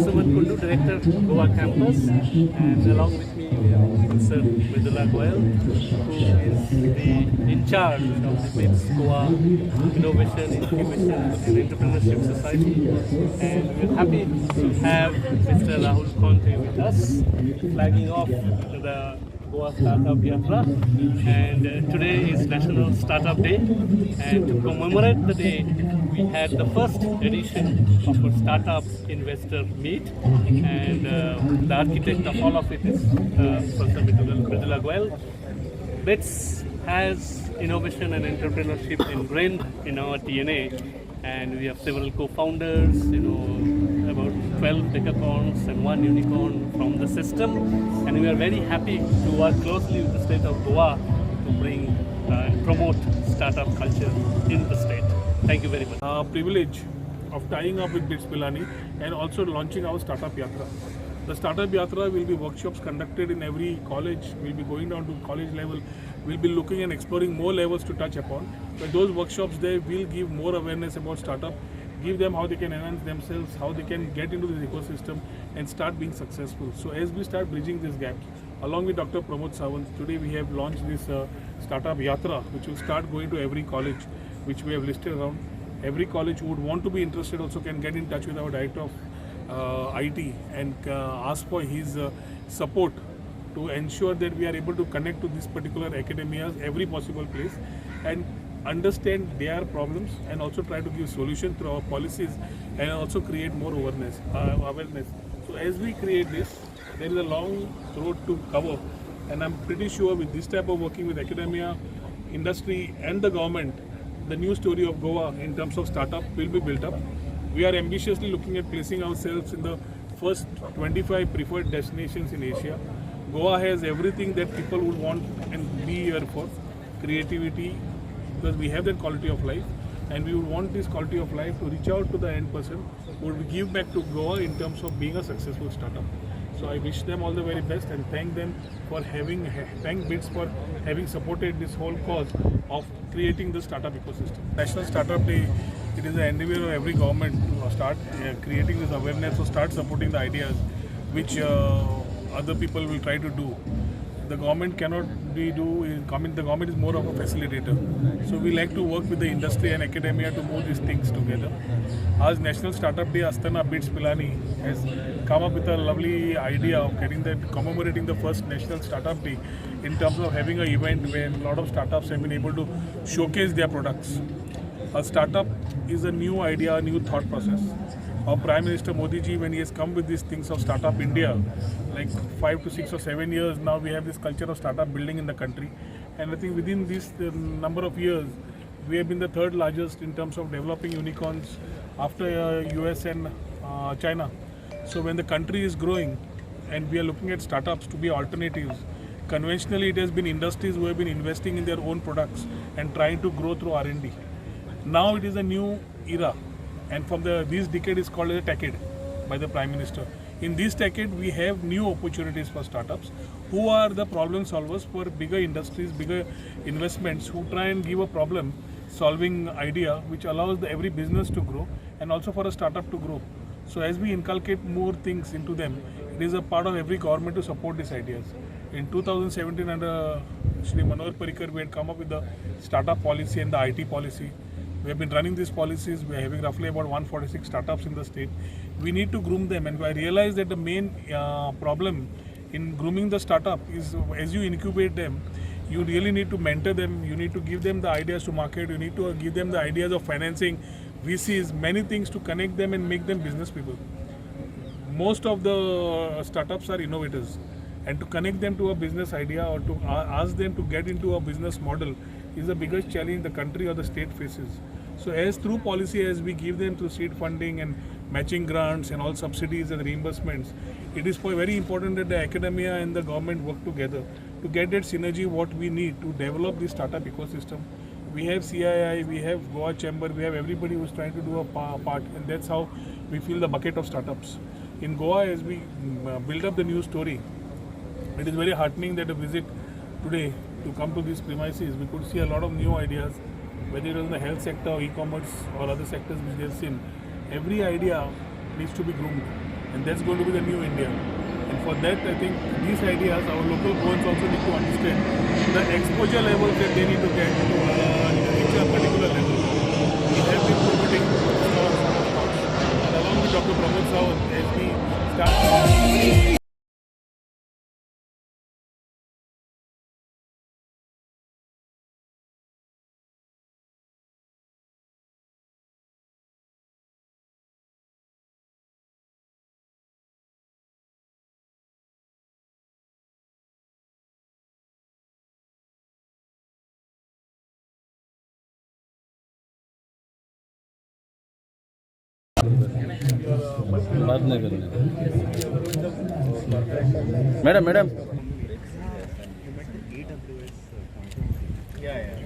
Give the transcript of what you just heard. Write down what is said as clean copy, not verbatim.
Suman Kundu, Director, Goa Campus, and along with me we have Mr. Vidula Goyal, who is in charge of the BITS Goa Innovation, Incubation and Entrepreneurship Society. And we're happy to have Mr. Rahul Khaunte with us, flagging off the Goa Startup Yatra. And today is National Startup Day, and to commemorate the day, we had the first edition of a startup investor meet, and the architect of all of it is Professor Vidula Goyal. BITS has innovation and entrepreneurship ingrained in our DNA, and we have several co-founders, about 12 decacorns and 1 unicorn from the system, and we are very happy to work closely with the state of Goa to bring and promote startup culture in the state. Thank you very much. Privilege of tying up with BITS Pilani and also launching our Startup Yatra. The Startup Yatra will be workshops conducted in every college. We'll be going down to college level. We'll be looking and exploring more levels to touch upon. But those workshops, they will give more awareness about startup, give them how they can enhance themselves, how they can get into this ecosystem and start being successful. So as we start bridging this gap, along with Dr. Pramod Sawant, today we have launched this Startup Yatra, which will start going to every college, which we have listed around. Every college who would want to be interested also can get in touch with our Director of IT and ask for his support to ensure that we are able to connect to this particular academias, every possible place, and understand their problems and also try to give solutions through our policies and also create more awareness. So as we create this, there is a long road to cover, and I'm pretty sure with this type of working with academia, industry and the government, the new story of Goa in terms of startup will be built up. We are ambitiously looking at placing ourselves in the first 25 preferred destinations in Asia. Goa has everything that people would want and be here for. Creativity, because we have that quality of life, and we would want this quality of life to reach out to the end person who would give back to Goa in terms of being a successful startup. So I wish them all the very best and thank them for thank BITS for having supported this whole cause of creating the startup ecosystem. National Startup Day, it is the endeavor of every government to start creating this awareness or start supporting the ideas which other people will try to do. The government cannot the government is more of a facilitator. So we like to work with the industry and academia to move these things together. As National Startup Day, Astana BITS Pilani has come up with a lovely idea of commemorating the first National Startup Day in terms of having an event where a lot of startups have been able to showcase their products. A startup is a new idea, a new thought process. Our Prime Minister Modi ji, when he has come with these things of Startup India, like 5 to 6 or 7 years now, we have this culture of startup building in the country. And I think within this number of years, we have been the third largest in terms of developing unicorns after US and China. So when the country is growing and we are looking at startups to be alternatives, conventionally it has been industries who have been investing in their own products and trying to grow through R&D. Now it is a new era. And from this decade is called as a decade by the Prime Minister. In this decade, we have new opportunities for startups who are the problem solvers for bigger industries, bigger investments, who try and give a problem solving idea which allows every business to grow and also for a startup to grow. So as we inculcate more things into them, it is a part of every government to support these ideas. In 2017 under Shri Manohar Parrikar, we had come up with the startup policy and the IT policy. We have been running these policies. We are having roughly about 146 startups in the state. We need to groom them, and I realize that the main problem in grooming the startup is as you incubate them, you really need to mentor them. You need to give them the ideas to market. You need to give them the ideas of financing, VCs, many things to connect them and make them business people. Most of the startups are innovators, and to connect them to a business idea or to ask them to get into a business model is the biggest challenge the country or the state faces. So as through policy, as we give them through seed funding and matching grants and all subsidies and reimbursements, it is very important that the academia and the government work together to get that synergy what we need to develop this startup ecosystem. We have CII, we have Goa Chamber, we have everybody who is trying to do a part, and that's how we fill the bucket of startups. In Goa, as we build up the new story, it is very heartening that a visit today to come to these premises, we could see a lot of new ideas, whether it is in the health sector or e-commerce or other sectors which they've seen, every idea needs to be groomed, and that's going to be the new India. And for that, I think these ideas, our local bones also need to understand the exposure levels that they need to get to reach a particular level. We have been promoting stores, and along with Dr. Pramod Sawant, as we start. बात नहीं करनी madam madam Yeah, yeah.